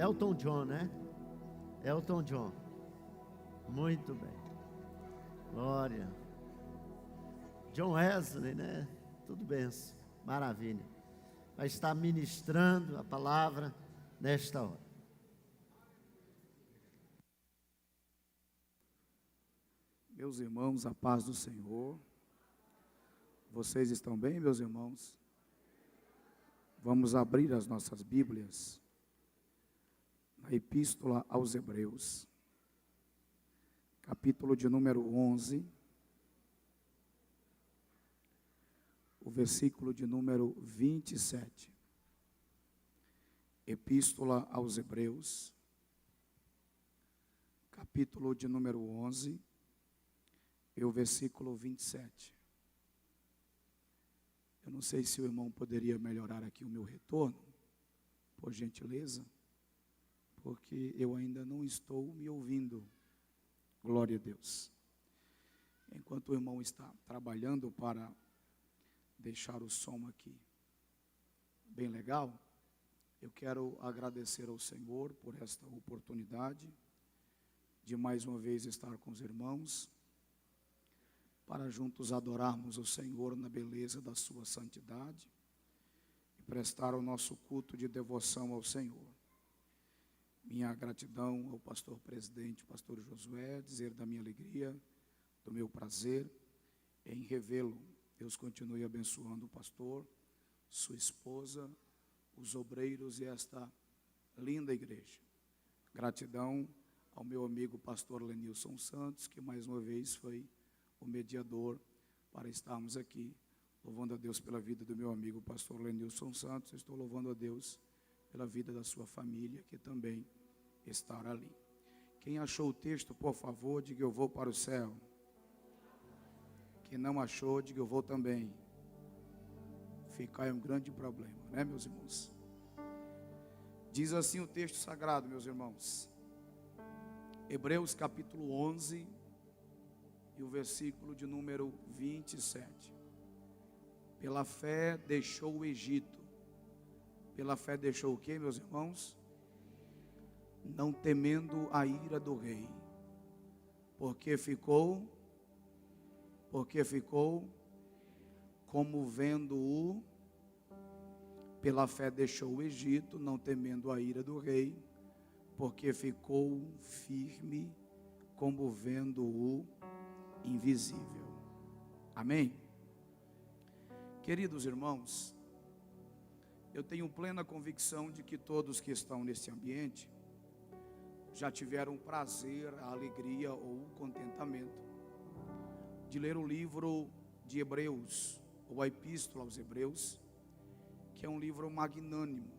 Elton John, né? Elton John. Muito bem. Glória. John Wesley, né? Tudo bem. Maravilha. Vai estar ministrando a palavra nesta hora. Meus irmãos, a paz do Senhor. Vocês estão bem, meus irmãos? Vamos abrir as nossas Bíblias na Epístola aos Hebreus, capítulo de número 11, o versículo de número 27. Epístola aos Hebreus, capítulo de número 11, e o versículo 27. Eu não sei se o irmão poderia melhorar aqui o meu retorno, por gentileza, porque eu ainda não estou me ouvindo. Glória a Deus. Enquanto o irmão está trabalhando para deixar o som aqui bem legal, eu quero agradecer ao Senhor por esta oportunidade de mais uma vez estar com os irmãos, para juntos adorarmos o Senhor na beleza da sua santidade e prestar o nosso culto de devoção ao Senhor. Minha gratidão ao pastor presidente, pastor Josué, dizer da minha alegria, do meu prazer em revê-lo. Deus continue abençoando o pastor, sua esposa, os obreiros e esta linda igreja. Gratidão ao meu amigo pastor Lenilson Santos, que mais uma vez foi o mediador para estarmos aqui, louvando a Deus pela vida do meu amigo pastor Lenilson Santos. Estou louvando a Deus pela vida da sua família, que também está ali. Quem achou o texto, por favor, diga: eu vou para o céu. Quem não achou, diga: eu vou também. Ficar é um grande problema, né, meus irmãos? Diz assim o texto sagrado, meus irmãos, Hebreus capítulo 11, e o versículo de número 27. Pela fé deixou o Egito. Pela fé deixou o quê, meus irmãos? Não temendo a ira do rei. Porque ficou como vendo-o. Pela fé deixou o Egito, não temendo a ira do rei, porque ficou firme, como vendo-o invisível. Amém? Queridos irmãos, eu tenho plena convicção de que todos que estão nesse ambiente já tiveram o prazer, a alegria ou o contentamento de ler o livro de Hebreus, ou a Epístola aos Hebreus, que é um livro magnânimo,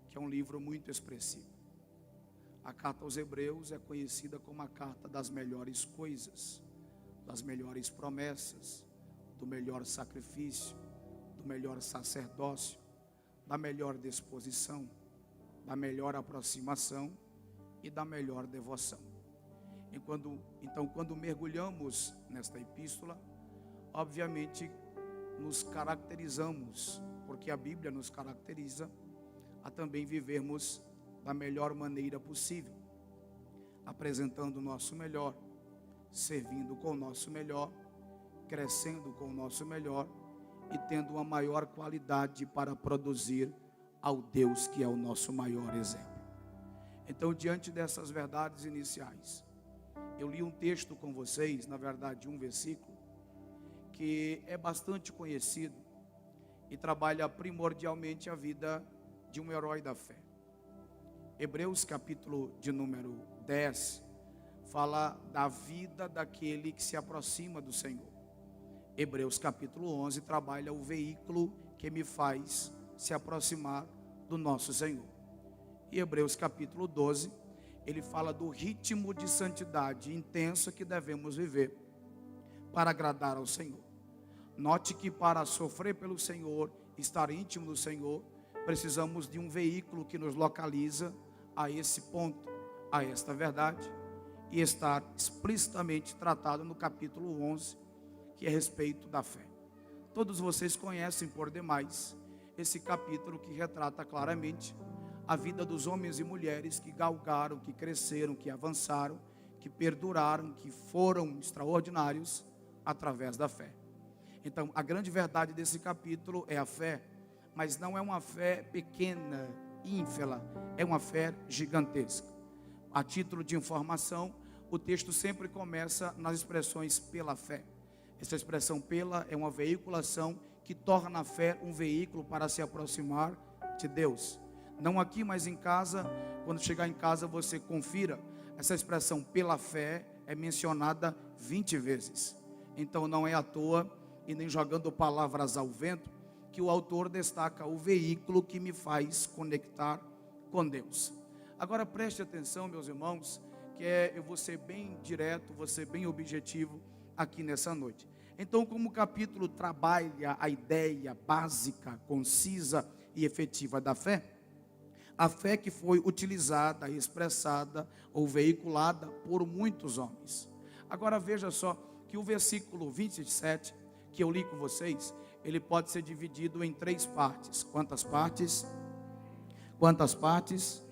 que é um livro muito expressivo. A carta aos Hebreus é conhecida como a carta das melhores coisas, das melhores promessas, do melhor sacrifício, do melhor sacerdócio, da melhor disposição, da melhor aproximação e da melhor devoção. Então, quando mergulhamos nesta epístola, obviamente nos caracterizamos, porque a Bíblia nos caracteriza a também vivermos da melhor maneira possível, apresentando o nosso melhor, servindo com o nosso melhor, crescendo com o nosso melhor e tendo uma maior qualidade para produzir ao Deus que é o nosso maior exemplo. Então, diante dessas verdades iniciais, eu li um texto com vocês, na verdade um versículo, que é bastante conhecido e trabalha primordialmente a vida de um herói da fé. Hebreus capítulo de número 10 fala da vida daquele que se aproxima do Senhor. Hebreus capítulo 11 trabalha o veículo que me faz se aproximar do nosso Senhor. E Hebreus capítulo 12, ele fala do ritmo de santidade intensa que devemos viver para agradar ao Senhor. Note que para sofrer pelo Senhor, estar íntimo do Senhor, precisamos de um veículo que nos localiza a esse ponto, a esta verdade, e estar explicitamente tratado no capítulo 11, que é a respeito da fé. Todos vocês conhecem por demais esse capítulo que retrata claramente a vida dos homens e mulheres que galgaram, que cresceram, que avançaram, que perduraram, que foram extraordinários através da fé. Então, a grande verdade desse capítulo é a fé, mas não é uma fé pequena, ínfima, é uma fé gigantesca. A título de informação, o texto sempre começa nas expressões pela fé. Essa expressão pela é uma veiculação que torna a fé um veículo para se aproximar de Deus. Não aqui, mas em casa. Quando chegar em casa, você confira. Essa expressão pela fé é mencionada 20 vezes. Então não é à toa, e nem jogando palavras ao vento, que o autor destaca o veículo que me faz conectar com Deus. Agora preste atenção, meus irmãos, que eu vou ser bem direto, vou ser bem objetivo aqui nessa noite. Então, como o capítulo trabalha a ideia básica, concisa e efetiva da fé, a fé que foi utilizada, expressada ou veiculada por muitos homens. Agora veja só que o versículo 27, que eu li com vocês, ele pode ser dividido em 3 partes. Quantas partes? Quantas partes?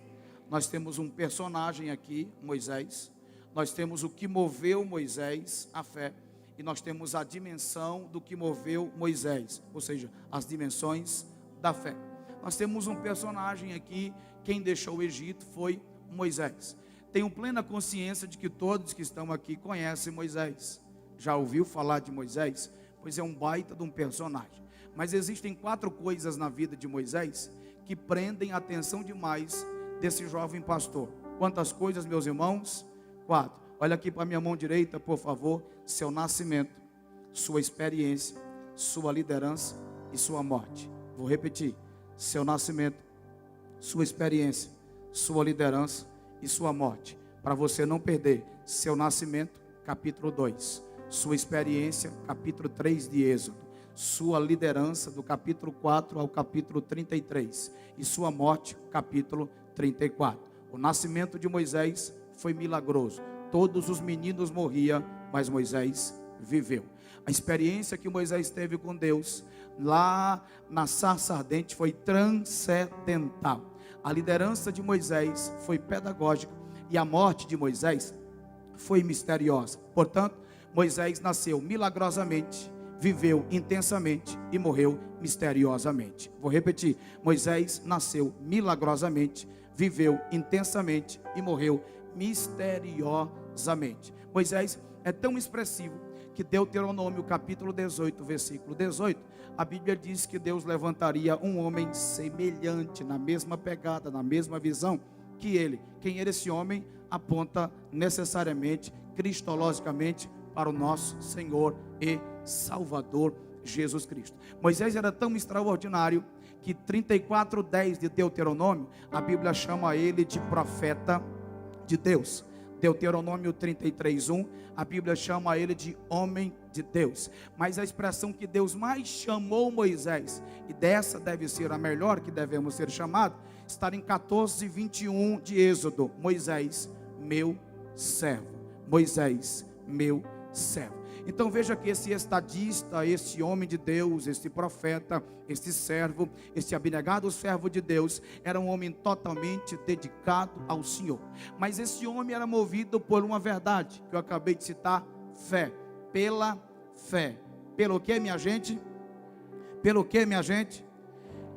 Nós temos um personagem aqui, Moisés. Nós temos o que moveu Moisés, a fé. E nós temos a dimensão do que moveu Moisés, ou seja, as dimensões da fé. Nós temos um personagem aqui, quem deixou o Egito foi Moisés. Tenho plena consciência de que todos que estão aqui conhecem Moisés. Já ouviu falar de Moisés? Pois é um baita de um personagem. Mas existem 4 coisas na vida de Moisés que prendem a atenção demais desse jovem pastor. Quantas coisas, meus irmãos? 4. Olha aqui para a minha mão direita, por favor. Seu nascimento, sua experiência, sua liderança e sua morte. Vou repetir. Seu nascimento, sua experiência, sua liderança e sua morte. Para você não perder. Seu nascimento, capítulo 2. Sua experiência, capítulo 3 de Êxodo. Sua liderança, do capítulo 4 ao capítulo 33. E sua morte, capítulo 34. O nascimento de Moisés foi milagroso. Todos os meninos morriam, mas Moisés viveu. A experiência que Moisés teve com Deus, lá na sarça ardente, foi transcendental. A liderança de Moisés foi pedagógica e a morte de Moisés foi misteriosa. Portanto, Moisés nasceu milagrosamente, viveu intensamente e morreu misteriosamente. Vou repetir. Moisés nasceu milagrosamente, viveu intensamente e morreu misteriosamente. Moisés é tão expressivo que Deuteronômio capítulo 18, versículo 18, a Bíblia diz que Deus levantaria um homem semelhante, na mesma pegada, na mesma visão que ele. Quem era esse homem? Aponta necessariamente, cristologicamente, para o nosso Senhor e Salvador Jesus Cristo. Moisés era tão extraordinário que 34:10 de Deuteronômio, a Bíblia chama ele de profeta de Deus. Deuteronômio 33:1, a Bíblia chama ele de homem de Deus. Mas a expressão que Deus mais chamou Moisés, e dessa deve ser a melhor que devemos ser chamados, está em 14:21 de Êxodo. Moisés, meu servo. Moisés, meu servo. Então veja que esse estadista, esse homem de Deus, esse profeta, esse servo, esse abnegado servo de Deus, era um homem totalmente dedicado ao Senhor. Mas esse homem era movido por uma verdade, que eu acabei de citar, fé. Pela fé. Pelo que, minha gente? Pelo que, minha gente?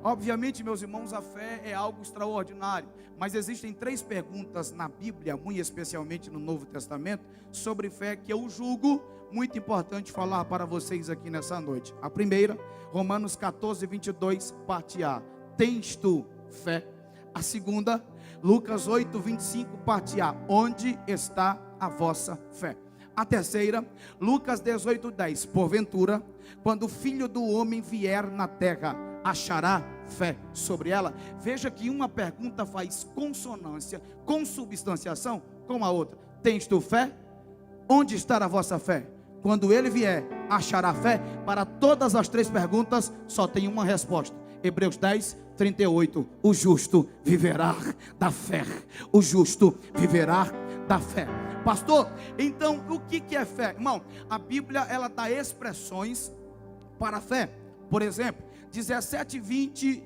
Obviamente, meus irmãos, a fé é algo extraordinário, mas existem 3 perguntas na Bíblia, muito especialmente no Novo Testamento, sobre fé, que eu julgo muito importante falar para vocês aqui nessa noite. A primeira, Romanos 14:22, parte A: tens tu fé? A segunda, Lucas 8:25, parte A: onde está a vossa fé? A terceira, Lucas 18:10, porventura, quando o Filho do Homem vier na terra, achará fé sobre ela? Veja que uma pergunta faz consonância, consubstanciação com a outra. Tens tu fé? Onde está a vossa fé? Quando ele vier, achará fé? Para todas as 3 perguntas, só tem uma resposta. Hebreus 10:38, o justo viverá da fé. O justo viverá da fé. Pastor, então o que é fé? Irmão, a Bíblia ela dá expressões para a fé. Por exemplo, 17 e 20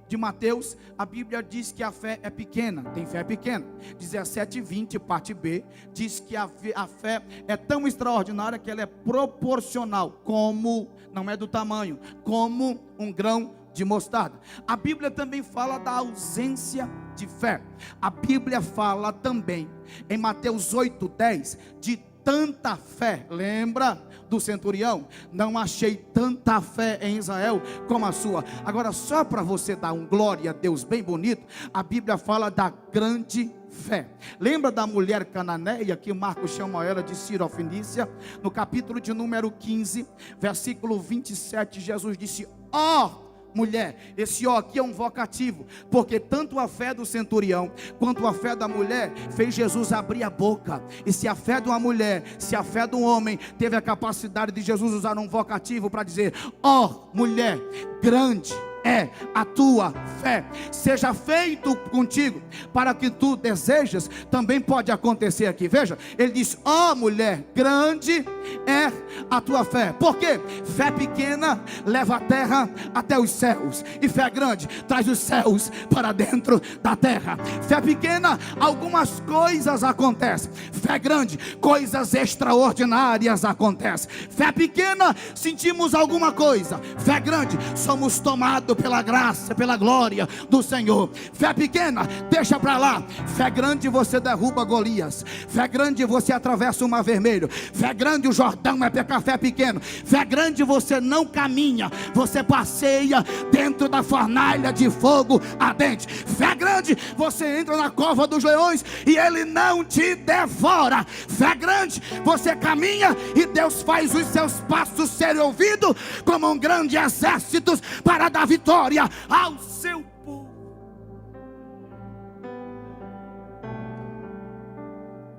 de Mateus, a Bíblia diz que a fé é pequena. Tem fé pequena. 17 e 20, parte B, diz que a fé é tão extraordinária que ela é proporcional, como, não é do tamanho, como um grão de mostarda. A Bíblia também fala da ausência de fé. A Bíblia fala também, em Mateus 8:10, de tanta fé. Lembra do centurião? Não achei tanta fé em Israel como a sua. Agora, só para você dar um glória a Deus bem bonito, a Bíblia fala da grande fé. Lembra da mulher cananeia, que Marcos chama ela de Sirofenícia? No capítulo de número 15, versículo 27, Jesus disse: ó mulher, esse ó aqui é um vocativo, porque tanto a fé do centurião quanto a fé da mulher fez Jesus abrir a boca. E se a fé de uma mulher, se a fé de um homem teve a capacidade de Jesus usar um vocativo para dizer: ó mulher, grande é a tua fé, seja feito contigo para que tu desejas, também pode acontecer aqui. Veja, ele diz: ó mulher, grande é a tua fé. Por quê? Fé pequena leva a terra até os céus, e fé grande traz os céus para dentro da terra. Fé pequena, algumas coisas acontecem. Fé grande, coisas extraordinárias acontecem. Fé pequena, sentimos alguma coisa. Fé grande, somos tomados pela graça, pela glória do Senhor. Fé pequena, deixa para lá. Fé grande, você derruba Golias. Fé grande, você atravessa o mar vermelho. Fé grande, o Jordão é café pequeno. Fé grande, você não caminha, você passeia dentro da fornalha de fogo ardente. Fé grande, você entra na cova dos leões e ele não te devora. Fé grande, você caminha e Deus faz os seus passos serem ouvidos como um grande exército para dar vitória ao seu povo.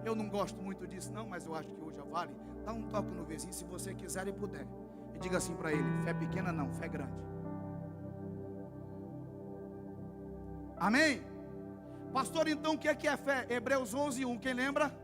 Eu não gosto muito disso não, mas eu acho que hoje vale. Dá um toque no vizinho se você quiser e puder, e diga assim para ele: fé pequena não, fé grande. Amém? Pastor, então o que é fé? Hebreus 11:1, quem lembra?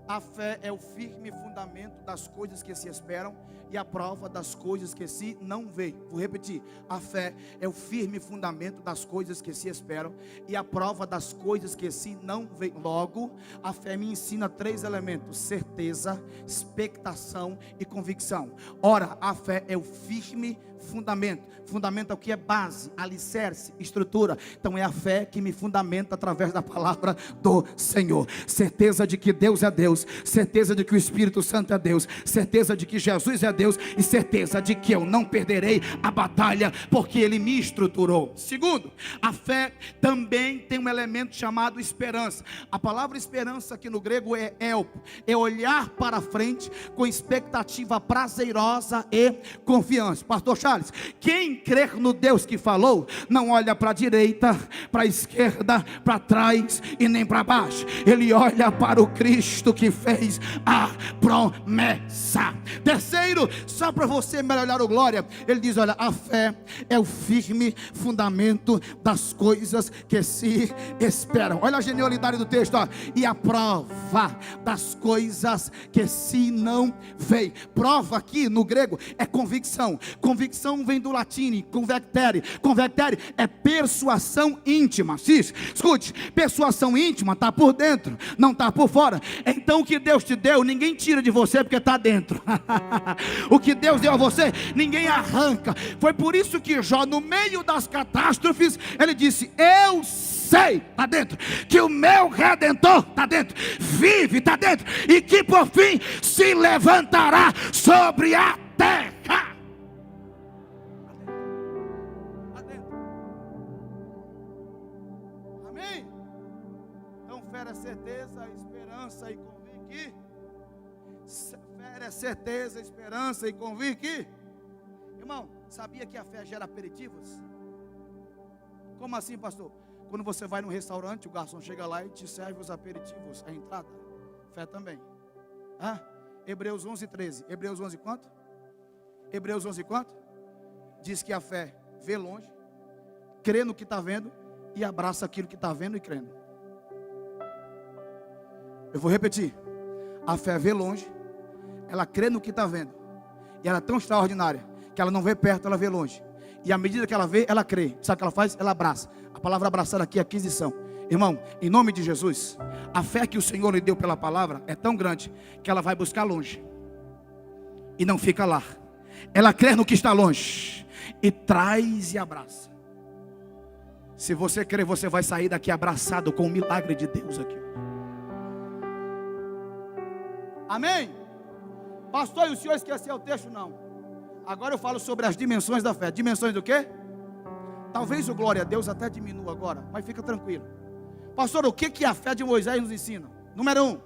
A fé é o firme fundamento das coisas que se esperam e a prova das coisas que se não veem. Vou repetir: a fé é o firme fundamento das coisas que se esperam e a prova das coisas que se não veem. Logo, a fé me ensina 3 elementos: certeza, expectação e convicção. Ora, a fé é o firme fundamento. Fundamento é o que é base, alicerce, estrutura. Então é a fé que me fundamenta através da palavra do Senhor. Certeza de que Deus é Deus, certeza de que o Espírito Santo é Deus, certeza de que Jesus é Deus e certeza de que eu não perderei a batalha porque Ele me estruturou. Segundo, a fé também tem um elemento chamado esperança. A palavra esperança aqui no grego é elpo, é olhar para frente com expectativa prazerosa e confiança. Pastor Charles, quem crer no Deus que falou, não olha para a direita, para a esquerda, para trás e nem para baixo. Ele olha para o Cristo que fez a promessa. Terceiro, só para você melhorar o glória, ele diz: olha, a fé é o firme fundamento das coisas que se esperam. Olha a genialidade do texto, ó. E a prova das coisas que se não veem. Prova aqui no grego é convicção. Convicção vem do latim convectere. Convectere é persuasão íntima. Escute, persuasão íntima está por dentro, não está por fora. Então o que Deus te deu, ninguém tira de você porque está dentro. O que Deus deu a você, ninguém arranca. Foi por isso que Jó, no meio das catástrofes, ele disse: eu sei, está dentro, que o meu Redentor está dentro, vive, está dentro, e que por fim se levantará sobre a terra. Certeza, esperança e convicção. Fé é certeza, esperança e convicção. Irmão, sabia que a fé gera aperitivos? Como assim, pastor? Quando você vai num restaurante, o garçom chega lá e te serve os aperitivos, a entrada. Fé também. Hebreus 11:13. Hebreus 11 quanto? Hebreus 11 quanto? Diz que a fé vê longe, crê no que está vendo e abraça aquilo que está vendo e crendo. Eu vou repetir: a fé vê longe, ela crê no que está vendo, e ela é tão extraordinária que ela não vê perto, ela vê longe. E à medida que ela vê, ela crê. Sabe o que ela faz? Ela abraça. A palavra abraçar aqui é aquisição. Irmão, em nome de Jesus, a fé que o Senhor lhe deu pela palavra é tão grande que ela vai buscar longe e não fica lá. Ela crê no que está longe e traz e abraça. Se você crer, você vai sair daqui abraçado com o milagre de Deus aqui. Amém? Pastor, e o senhor esqueceu o texto? Não. Agora eu falo sobre as dimensões da fé. Dimensões do quê? Talvez o glória a Deus até diminua agora, mas fica tranquilo. Pastor, o que a fé de Moisés nos ensina? Número 1,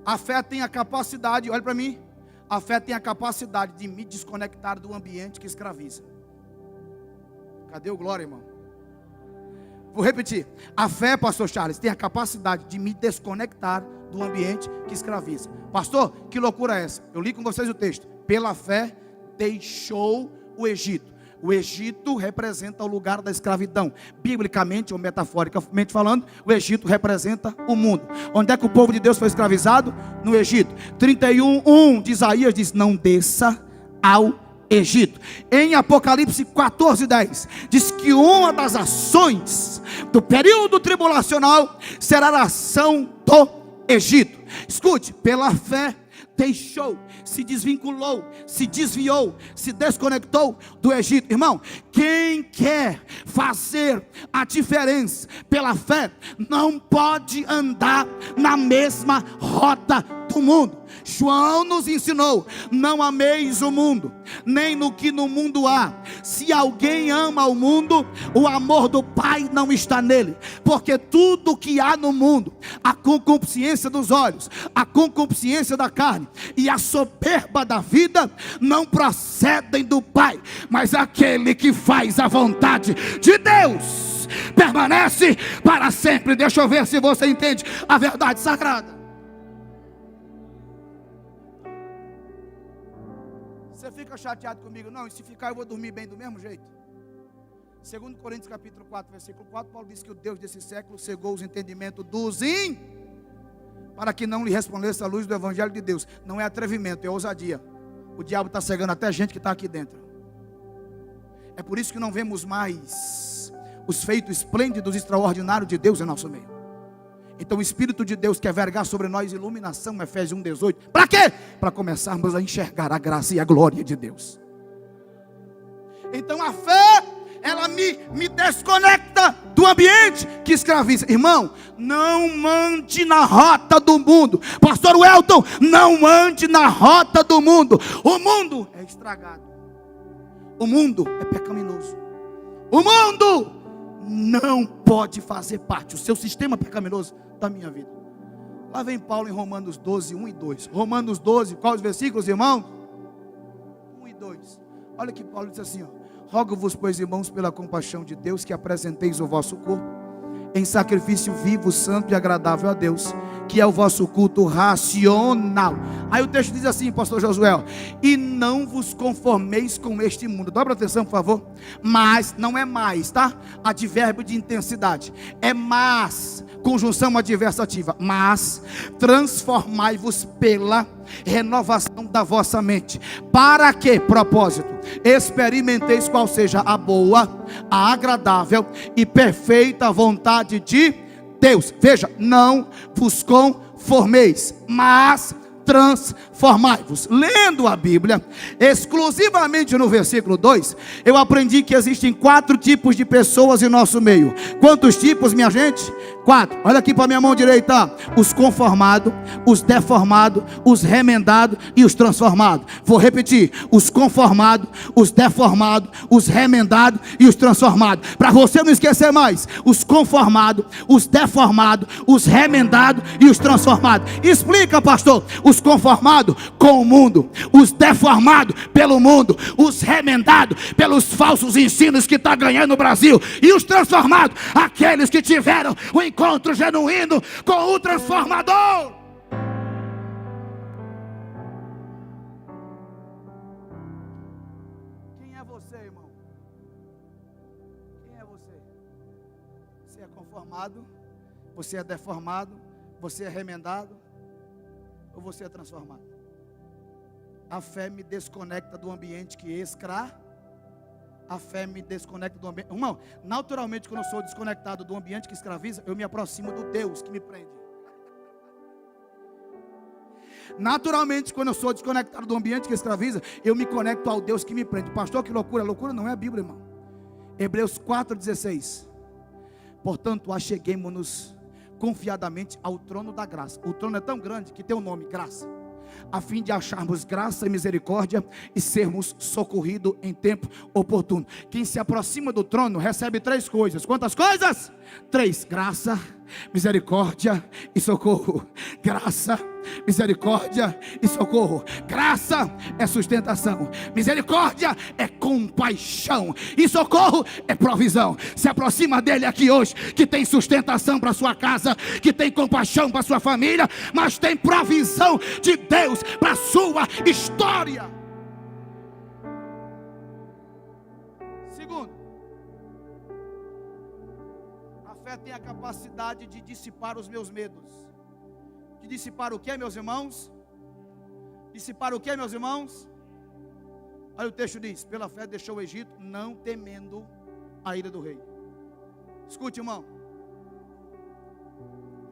a fé tem a capacidade, olha para mim, a fé tem a capacidade de me desconectar do ambiente que escraviza. Cadê o glória, irmão? Vou repetir. A fé, pastor Charles, tem a capacidade de me desconectar do ambiente que escraviza. Pastor, que loucura é essa? Eu li com vocês o texto. Pela fé deixou o Egito. O Egito representa o lugar da escravidão. Biblicamente ou metaforicamente falando, o Egito representa o mundo. Onde é que o povo de Deus foi escravizado? No Egito. 31:1 de Isaías diz: não desça ao Egito. Em Apocalipse 14:10 diz que uma das ações do período tribulacional será a ação do Egito. Escute, pela fé deixou, se desvinculou, se desviou, se desconectou do Egito. Irmão, quem quer fazer a diferença pela fé não pode andar na mesma rota do mundo. João nos ensinou: não ameis o mundo, nem no que no mundo há. Se alguém ama o mundo, o amor do Pai não está nele. Porque tudo que há no mundo, a concupiscência dos olhos, a concupiscência da carne e a soberba da vida, não procedem do Pai, mas aquele que faz a vontade de Deus permanece para sempre. Deixa eu ver se você entende a verdade sagrada. Você fica chateado comigo? Não, e se ficar eu vou dormir bem do mesmo jeito. 2 Coríntios capítulo 4, versículo 4, Paulo diz que o Deus desse século cegou os entendimentos dos para que não lhe respondesse a luz do evangelho de Deus. Não é atrevimento, é ousadia. O diabo está cegando até gente que está aqui dentro. É por isso que não vemos mais os feitos esplêndidos, extraordinários de Deus em nosso meio. Então o Espírito de Deus quer vergar sobre nós iluminação, Efésios 1:18. Para quê? Para começarmos a enxergar a graça e a glória de Deus. Então a fé, ela me desconecta do ambiente que escraviza. Irmão, não ande na rota do mundo. Pastor Welton, não ande na rota do mundo. O mundo é estragado. O mundo é pecaminoso. O mundo não pode fazer parte, o seu sistema pecaminoso, da minha vida. Lá vem Paulo em Romanos 12, 1 e 2. Romanos 12, quais versículos, irmãos? 1 e 2. Olha que Paulo diz assim, ó: rogo-vos, pois, irmãos, pela compaixão de Deus, que apresenteis o vosso corpo em sacrifício vivo, santo e agradável a Deus, que é o vosso culto racional. Aí o texto diz assim, pastor Josué: e não vos conformeis com este mundo. Dobra atenção, por favor. Mas, não é mais, tá? Advérbio de intensidade. É mas, conjunção adversativa. Mas, transformai-vos pela renovação da vossa mente. Para que propósito? Experimenteis qual seja a boa, a agradável e perfeita vontade de Deus. Veja, não vos conformeis, mas transformai-vos. Lendo a Bíblia, exclusivamente no versículo 2, eu aprendi que existem 4 tipos de pessoas em nosso meio. Quantos tipos, minha gente? 4. Olha aqui para minha mão direita: os conformados, os deformados, os remendados e os transformados. Vou repetir: os conformados, os deformados, os remendados e os transformados. Para você não esquecer mais: os conformados, os deformados, os remendados e os transformados. Explica, pastor. Os conformados com o mundo, os deformados pelo mundo, os remendados pelos falsos ensinos que está ganhando o Brasil, e os transformados, aqueles que tiveram o encontro genuíno com o transformador. Quem é você, irmão? Quem é você? Você é conformado? Você é deformado? Você é remendado? Ou você é transformado? A fé me desconecta do ambiente que escraviza. a fé me desconecta do ambiente. Irmão, naturalmente, quando eu sou desconectado do ambiente que escraviza, eu me aproximo do Deus que me prende. Naturalmente, quando eu sou desconectado do ambiente que escraviza, eu me conecto ao Deus que me prende. Pastor, que loucura. Loucura não é a Bíblia, irmão. Hebreus 4,16. Portanto, acheguemo-nos confiadamente ao trono da graça. O trono é tão grande que tem o nome, graça, a fim de acharmos graça e misericórdia e sermos socorridos em tempo oportuno. Quem se aproxima do trono recebe 3 coisas. Quantas coisas? 3: graça, misericórdia e socorro. Graça, misericórdia e socorro. Graça é sustentação, misericórdia é compaixão e socorro é provisão. Se aproxima dele aqui hoje, que tem sustentação para sua casa, que tem compaixão para sua família, mas tem provisão de Deus para sua história. Segundo, a fé tem a capacidade de dissipar os meus medos. De dissipar o que, meus irmãos? Dissipar o que, meus irmãos? Olha o texto diz: pela fé deixou o Egito, não temendo a ira do rei. Escute, irmão,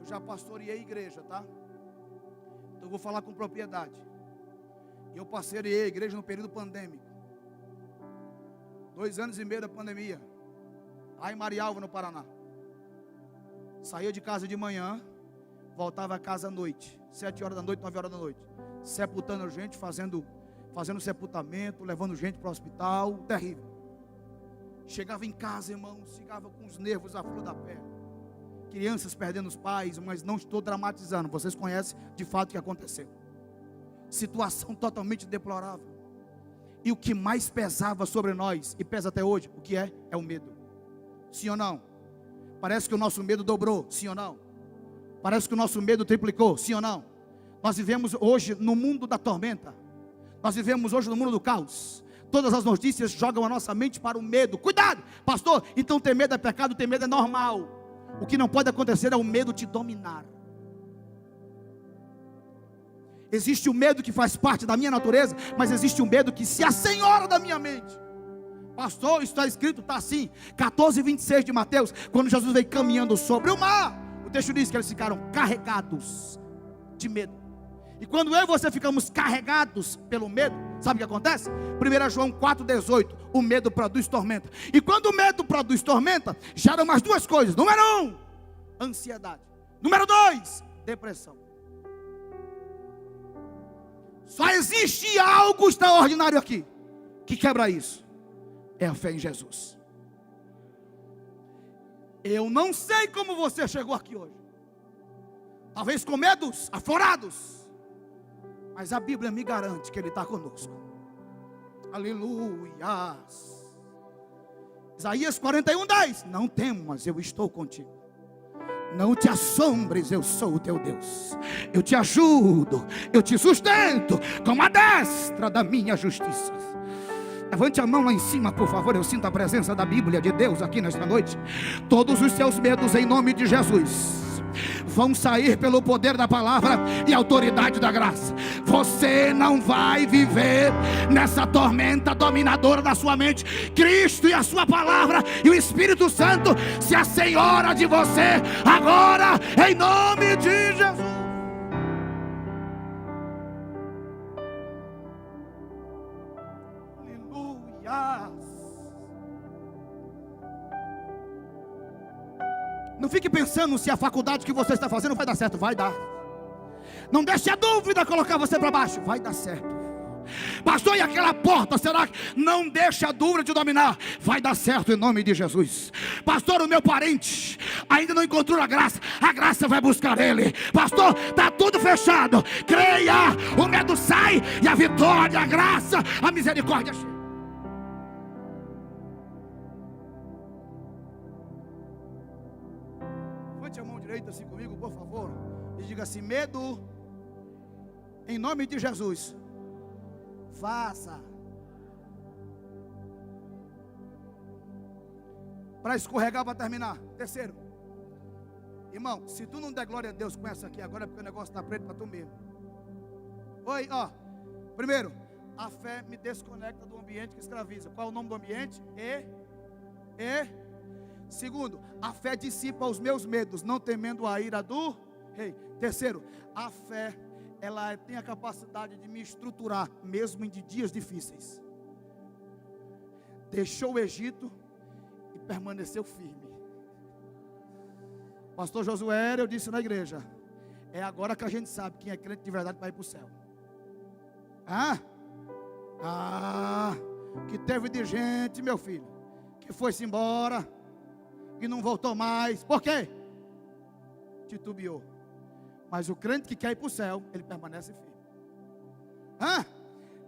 eu já pastoreei a igreja, tá? Então eu vou falar com propriedade. Eu pastoreei a igreja no período pandêmico, 2 anos e meio da pandemia, lá em Marialva, no Paraná. Saía de casa de manhã, voltava a casa à noite, 7 horas da noite, 9 horas da noite, sepultando gente, fazendo sepultamento, levando gente para o hospital, terrível. Chegava em casa, irmãos, ficava com os nervos à flor da pele, crianças perdendo os pais, mas não estou dramatizando, vocês conhecem de fato o que aconteceu. Situação totalmente deplorável. E o que mais pesava sobre nós, e pesa até hoje, o que é? É o medo. Sim ou não? Parece que o nosso medo dobrou, sim ou não? Parece que o nosso medo triplicou, sim ou não? Nós vivemos hoje no mundo da tormenta. Nós vivemos hoje no mundo do caos. Todas as notícias jogam a nossa mente para o medo. Cuidado, pastor, então ter medo é pecado, ter medo é normal. O que não pode acontecer é o medo te dominar. Existe o medo que faz parte da minha natureza, mas existe o medo que se assenhora da minha mente. Pastor, isso está escrito, está assim, 14:26 de Mateus, quando Jesus veio caminhando sobre o mar, o texto diz que eles ficaram carregados de medo. E quando eu e você ficamos carregados pelo medo, sabe o que acontece? 1 João 4,18, o medo produz tormenta. E quando o medo produz tormenta, gera mais 2 coisas. Número 1, ansiedade. Número 2, depressão. Só existe algo extraordinário aqui que quebra isso. É a fé em Jesus. Eu não sei como você chegou aqui hoje. Talvez com medos aflorados, mas a Bíblia me garante que Ele está conosco. Aleluia. Isaías 41:10. Não temas, eu estou contigo. Não te assombres, eu sou o teu Deus. Eu te ajudo, eu te sustento com a destra da minha justiça. Levante a mão lá em cima, por favor. Eu sinto a presença da Bíblia de Deus aqui nesta noite. Todos os seus medos, em nome de Jesus, vão sair pelo poder da palavra e autoridade da graça. Você não vai viver nessa tormenta dominadora da sua mente. Cristo e a sua palavra e o Espírito Santo se assenhora de você agora, em nome de Jesus. Não fique pensando se a faculdade que você está fazendo vai dar certo. Vai dar. Não deixe a dúvida colocar você para baixo. Vai dar certo. Pastor, e aquela porta, será que? Não deixa a dúvida te dominar. Vai dar certo em nome de Jesus. Pastor, o meu parente ainda não encontrou a graça vai buscar ele. Pastor, está tudo fechado. Creia, o medo sai e a vitória, a graça, a misericórdia chega. Levante a mão direita assim comigo, por favor, e diga assim: medo, em nome de Jesus, faça. Para escorregar, para terminar. Terceiro, irmão, se tu não der glória a Deus com essa aqui agora, é porque o negócio está preto para tu mesmo. Oi, ó. Primeiro, A fé me desconecta do ambiente que escraviza. Qual é o nome do ambiente? Segundo, a fé dissipa os meus medos, não temendo a ira do rei. Terceiro, a fé, ela tem a capacidade de me estruturar, mesmo em dias difíceis. Deixou o Egito e permaneceu firme. Pastor Josué, eu disse na igreja, é agora que a gente sabe quem é crente de verdade para ir para o céu. Que teve de gente, meu filho, que foi-se embora e não voltou mais. Por quê? Titubeou. Mas o crente que quer ir para o céu, ele permanece firme.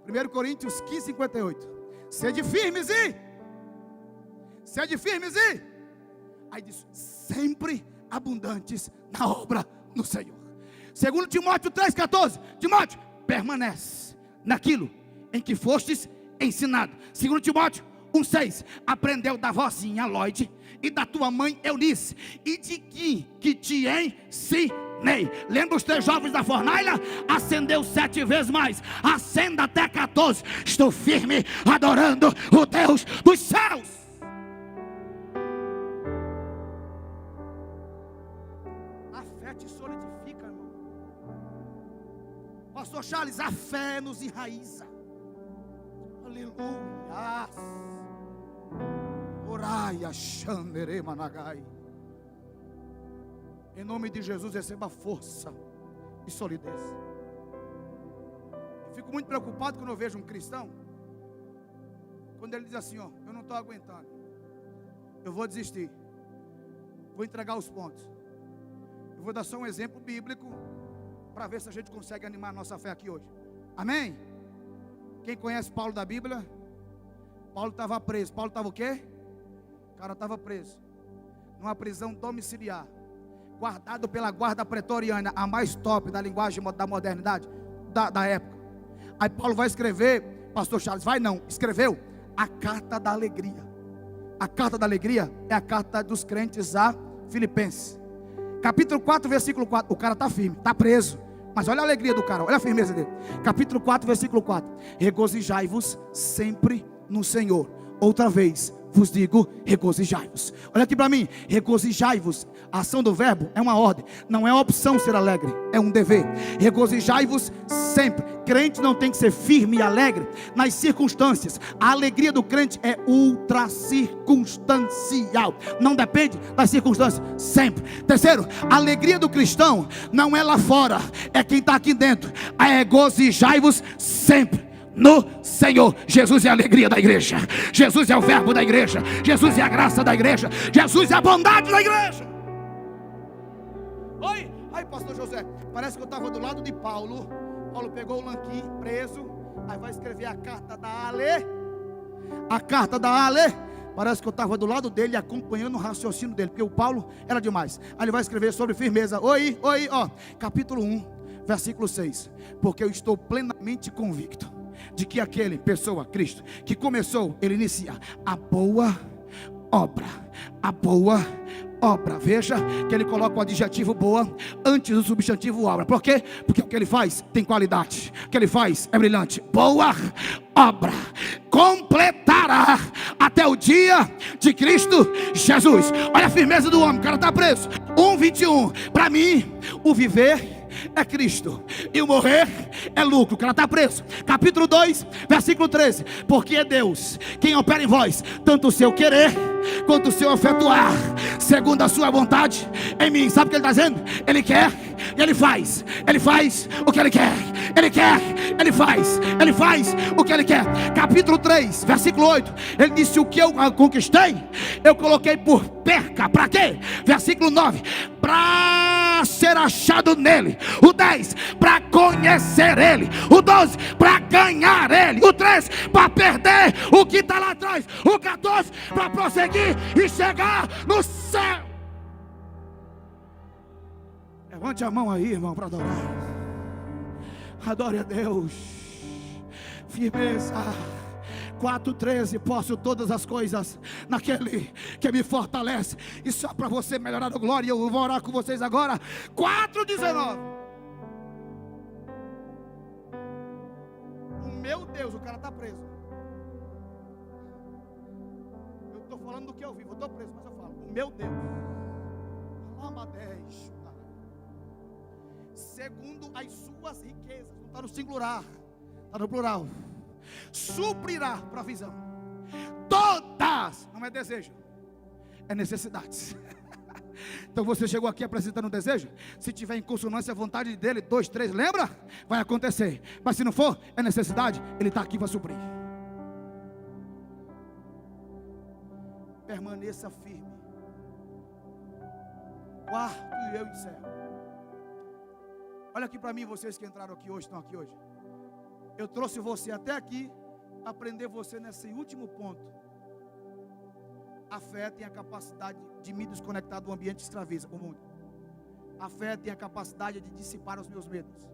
1 Coríntios 15, 58. Sede firmes e aí diz, sempre abundantes na obra do Senhor. 2 Timóteo 3,14. Timóteo, permanece naquilo em que fostes ensinado. 2 Timóteo 1,6. Aprendeu da vozinha Lloyd e da tua mãe Eunice, e de que te ensinei. Lembra os 3 jovens da fornalha? Acendeu 7 vezes mais, acenda até 14. Estou firme, adorando o Deus dos céus. A fé te solidifica, irmão. Pastor Charles, a fé nos enraiza. Aleluia. Oraia Xandere Managai. Em nome de Jesus, receba força e solidez. Eu fico muito preocupado quando eu vejo um cristão, quando ele diz assim, ó, eu não estou aguentando, eu vou desistir, vou entregar os pontos. Eu vou dar só um exemplo bíblico, para ver se a gente consegue animar a nossa fé aqui hoje. Amém? Quem conhece Paulo da Bíblia? Paulo estava preso. Paulo estava o quê? O cara estava preso numa prisão domiciliar, guardado pela guarda pretoriana, a mais top da linguagem da modernidade da época. Aí Paulo vai escrever, pastor Charles, escreveu a carta da alegria. A carta da alegria é a carta dos crentes a Filipenses, capítulo 4, versículo 4. O cara está firme, está preso, mas olha a alegria do cara, olha a firmeza dele. Capítulo 4, versículo 4. Regozijai-vos sempre no Senhor. Outra vez vos digo, regozijai-vos. Olha aqui para mim, regozijai-vos. A ação do verbo é uma ordem, não é uma opção ser alegre, é um dever. Regozijai-vos sempre. Crente não tem que ser firme e alegre nas circunstâncias. A alegria do crente é ultra circunstancial, não depende das circunstâncias, sempre. Terceiro, a alegria do cristão não é lá fora, é quem está aqui dentro. Regozijai-vos sempre no Senhor. Jesus é a alegria da igreja, Jesus é o verbo da igreja, Jesus é a graça da igreja, Jesus é a bondade da igreja. Oi, aí pastor José, parece que eu estava do lado de Paulo. Paulo pegou o lanquim, preso, aí vai escrever a carta da Ale. A carta da Ale, parece que eu estava do lado dele, acompanhando o raciocínio dele, porque o Paulo era demais. Aí ele vai escrever sobre firmeza. Capítulo 1, versículo 6. Porque eu estou plenamente convicto de que aquele, pessoa, Cristo, que começou, ele inicia a boa obra. A boa obra. Veja que ele coloca o adjetivo boa antes do substantivo obra. Por quê? Porque o que ele faz tem qualidade, o que ele faz é brilhante. Boa obra completará até o dia de Cristo Jesus. Olha a firmeza do homem, o cara está preso. 1:21. Para mim, o viver é Cristo e o morrer é lucro. O cara está preso. Capítulo 2, versículo 13. Porque é Deus quem opera em vós tanto o seu querer quanto o seu efetuar, segundo a sua vontade em mim. Sabe o que ele está dizendo? Ele quer e ele faz. Ele faz o que ele quer. Ele quer, ele faz o que ele quer. Capítulo 3, versículo 8. Ele disse: o que eu conquistei, eu coloquei por perca. Para quê? Versículo 9. Para ser achado nele. O 10, para conhecer ele. O 12, para ganhar ele. O 13, para perder o que está lá atrás. O 14, para prosseguir e chegar no céu. Levante a mão aí, irmão, para adorar. Adore a Deus. Firmeza. 4:13. Posso todas as coisas naquele que me fortalece. E só para você melhorar a glória, eu vou orar com vocês agora. 4:19. O meu Deus Deus, o cara está preso. Eu estou falando do que eu vivo, eu estou preso, mas eu falo, o meu Deus, segundo as suas riquezas, não está no singular, está no plural, suprirá provisão, todas, não é desejo, é necessidades. Então você chegou aqui apresentando um desejo. Se tiver em consonância à vontade dele, 2, 3, lembra? Vai acontecer. Mas se não for, é necessidade, ele está aqui para suprir. Permaneça firme. Quarto, e eu encerro. Olha aqui para mim, vocês que entraram aqui hoje, estão aqui hoje. Eu trouxe você até aqui para aprender você nesse último ponto. A fé tem a capacidade de me desconectar do ambiente que escraviza o mundo. A fé tem a capacidade de dissipar os meus medos.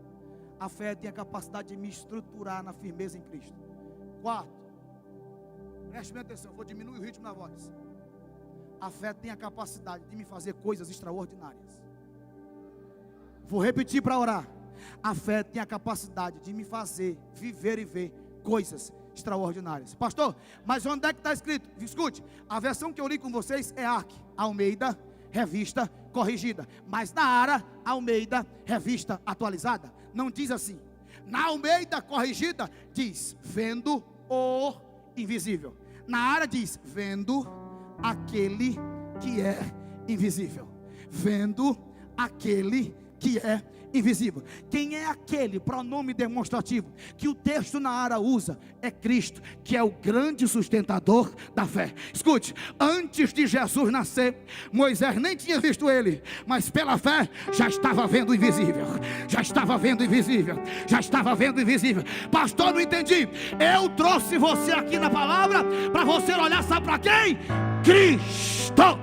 A fé tem a capacidade de me estruturar na firmeza em Cristo. Quarto, preste bem atenção, vou diminuir o ritmo na voz. A fé tem a capacidade de me fazer coisas extraordinárias. Vou repetir para orar. A fé tem a capacidade de me fazer viver e ver coisas extraordinárias. Pastor, mas onde é que está escrito? Escute, a versão que eu li com vocês é ARC, Almeida, revista corrigida. Mas na ARA, Almeida, revista atualizada, não diz assim. Na Almeida corrigida, diz, vendo o invisível. Na ARA diz, vendo aquele que é invisível. Vendo aquele que é invisível. Quem é aquele? Pronome demonstrativo que o texto na ARA usa é Cristo, que é o grande sustentador da fé. Escute, antes de Jesus nascer, Moisés nem tinha visto ele, mas pela fé já estava vendo o invisível. Já estava vendo o invisível. Já estava vendo o invisível. Pastor, não entendi. Eu trouxe você aqui na palavra para você olhar, sabe para quem? Cristo.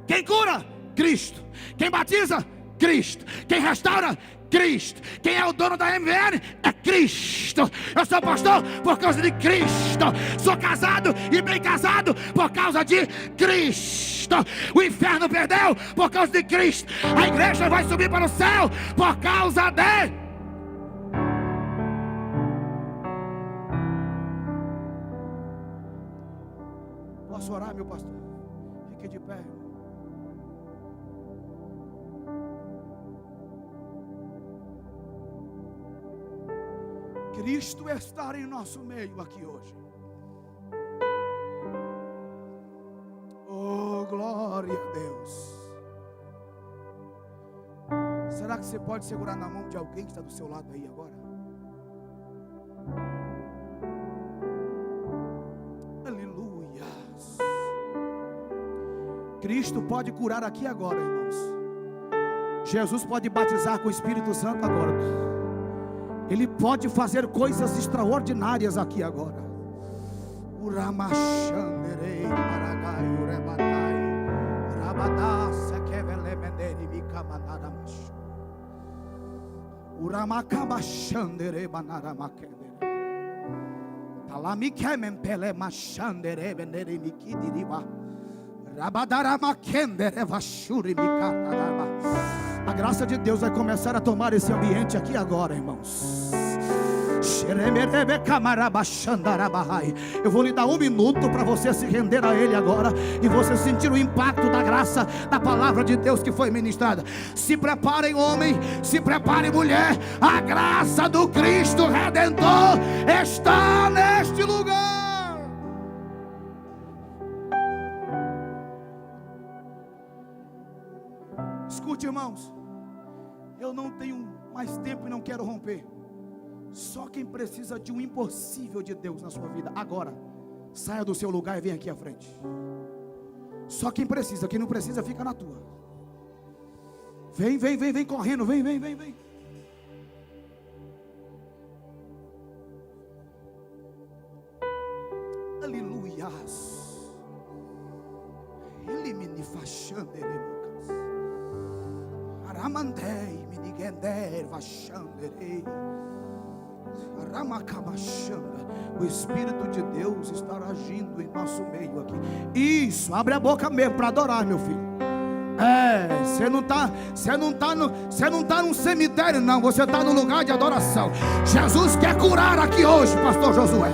Quem cura? Cristo. Quem batiza? Cristo. Quem restaura? Cristo. Quem é o dono da MVN? É Cristo. Eu sou pastor por causa de Cristo. Sou casado e bem casado por causa de Cristo. O inferno perdeu por causa de Cristo. A igreja vai subir para o céu por causa de... Posso orar, meu pastor? Fique de pé. Cristo está em nosso meio aqui hoje. Oh, glória a Deus. Será que você pode segurar na mão de alguém que está do seu lado aí agora? Aleluia. Cristo pode curar aqui agora, irmãos. Jesus pode batizar com o Espírito Santo agora. Ele pode fazer coisas extraordinárias aqui agora. Uramachanderei paragai urebatai rabadasa kevelemenderi bikamanaramash uramakabachandere banaramakendere talamikemempele machandere beneri mikidiriba rabadaramakendere vashuri mikataraba. A graça de Deus vai começar a tomar esse ambiente aqui agora, irmãos. Eu vou lhe dar 1 minuto para você se render a Ele agora e você sentir o impacto da graça da palavra de Deus que foi ministrada. Se preparem, homem, se prepare, mulher. A graça do Cristo Redentor está neste lugar. Escute, irmãos, eu não tenho mais tempo e não quero romper. Só quem precisa de um impossível de Deus na sua vida agora, saia do seu lugar e venha aqui à frente. Só quem precisa, quem não precisa fica na tua. Vem correndo, vem. Aleluias. Ele me fachanderemos. Aramandei, me niguender, vachanderei. O Espírito de Deus está agindo em nosso meio aqui. Isso, abre a boca mesmo para adorar, meu filho. Você não tá num cemitério, não. Você está num lugar de adoração. Jesus quer curar aqui hoje, pastor Josué.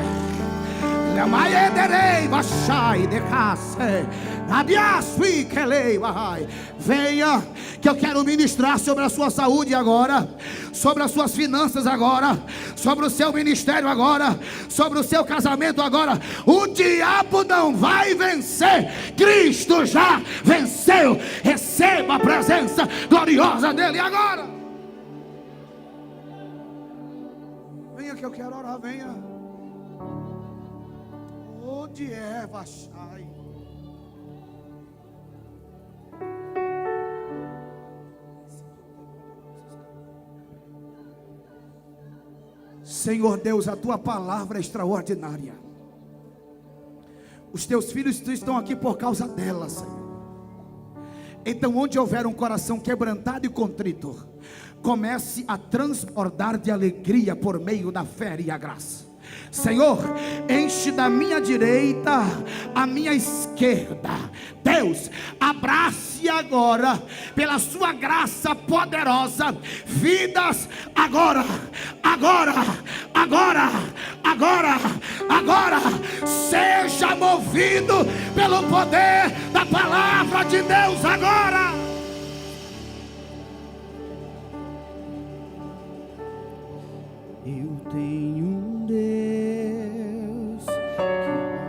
Venha, que eu quero ministrar sobre a sua saúde agora, sobre as suas finanças agora, sobre o seu ministério agora, sobre o seu casamento agora. O diabo não vai vencer, Cristo já venceu. Receba a presença gloriosa dele agora. Venha que eu quero orar, venha. Onde é, Vachai? Senhor Deus, a tua palavra é extraordinária. Os teus filhos estão aqui por causa dela, Senhor. Então, onde houver um coração quebrantado e contrito, comece a transbordar de alegria por meio da fé e a graça. Senhor, enche da minha direita a minha esquerda. Deus, abrace agora, pela sua graça poderosa, vidas agora, agora, agora, agora, agora. Seja movido pelo poder da palavra de Deus agora. Eu tenho um Deus.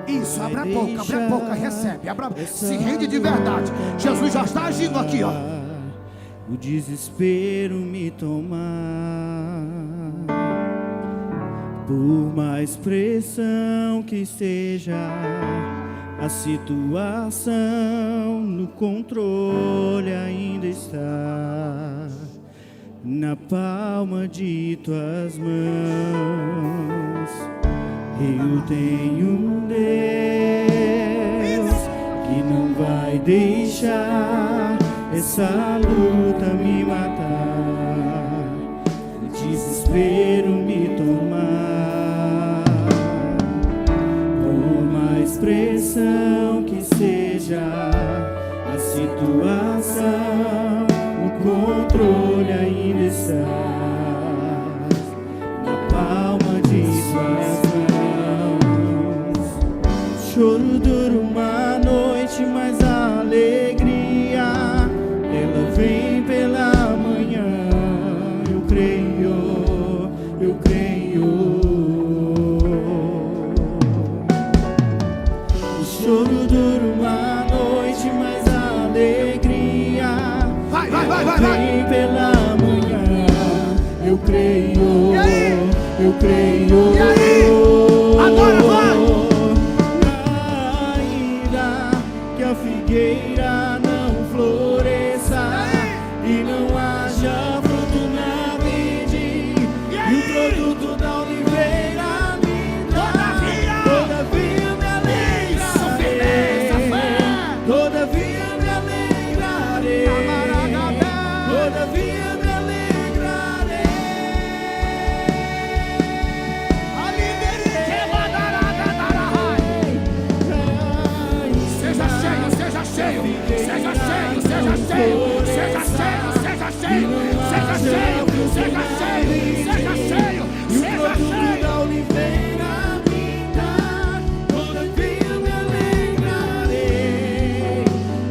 Isso, abre a boca, recebe, se rende de verdade. Jesus já está agindo aqui, ó. O desespero me tomar, por mais pressão que esteja, a situação no controle ainda está na palma de tuas mãos. Eu tenho um Deus que não vai deixar essa luta me matar, o desespero me tomar, por mais pressão que seja a situação, o controle ainda está na palma de suas mãos. Choro dura uma noite, mas a alegria ela vem pela manhã. Eu creio, eu creio. O choro dura uma noite, mas a alegria vem pela manhã. Eu creio, eu creio. E aí? Agora vai! Ainda que a figueira não floresça e não haja fruto na vide, e o produto da oliveira me dá, todavia me alegrarei, todavia me alegrarei, todavia me alegrarei. Seja cheio, seja cheio, seja cheio, seja cheio, seja cheio, seja cheio, seja cheio, seja cheio, seja cheio, E o seja produto cheio. da oliveira me dá, todavia me alegrarei,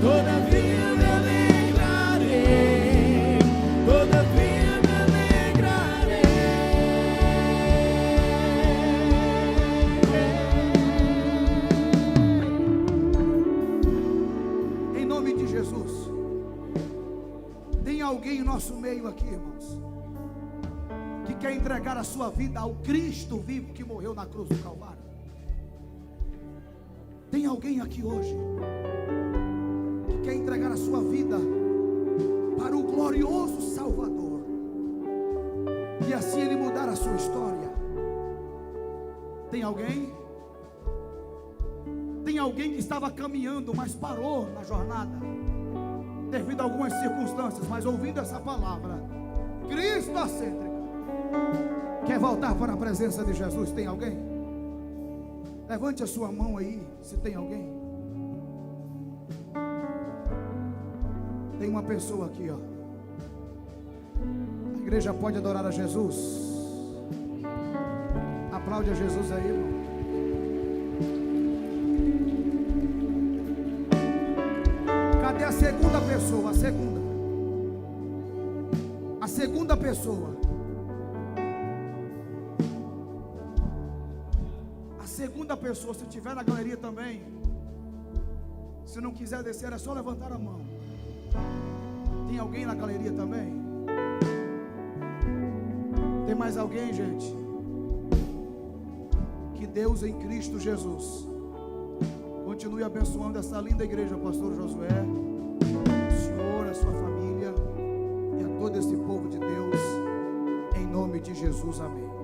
todavia me alegrarei, todavia me alegrarei. Em nome de Jesus. Tem alguém em nosso meio aqui, irmãos, que quer entregar a sua vida ao Cristo vivo que morreu na cruz do Calvário? Tem alguém aqui hoje que quer entregar a sua vida para o glorioso Salvador e assim Ele mudar a sua história? Tem alguém? Tem alguém que estava caminhando, mas parou na jornada devido a algumas circunstâncias, mas ouvindo essa palavra cristocêntrica, quer voltar para a presença de Jesus? Tem alguém? Levante a sua mão aí, se tem alguém. Tem uma pessoa aqui, ó. A igreja pode adorar a Jesus? Aplaude a Jesus aí, irmão. Cadê a segunda pessoa? A segunda pessoa. A segunda pessoa, se tiver na galeria também. Se não quiser descer, é só levantar a mão. Tem alguém na galeria também? Tem mais alguém, gente? Que Deus em Cristo Jesus continue abençoando essa linda igreja, pastor Josué, o senhor, a sua família e a todo esse povo de Deus, em nome de Jesus, amém.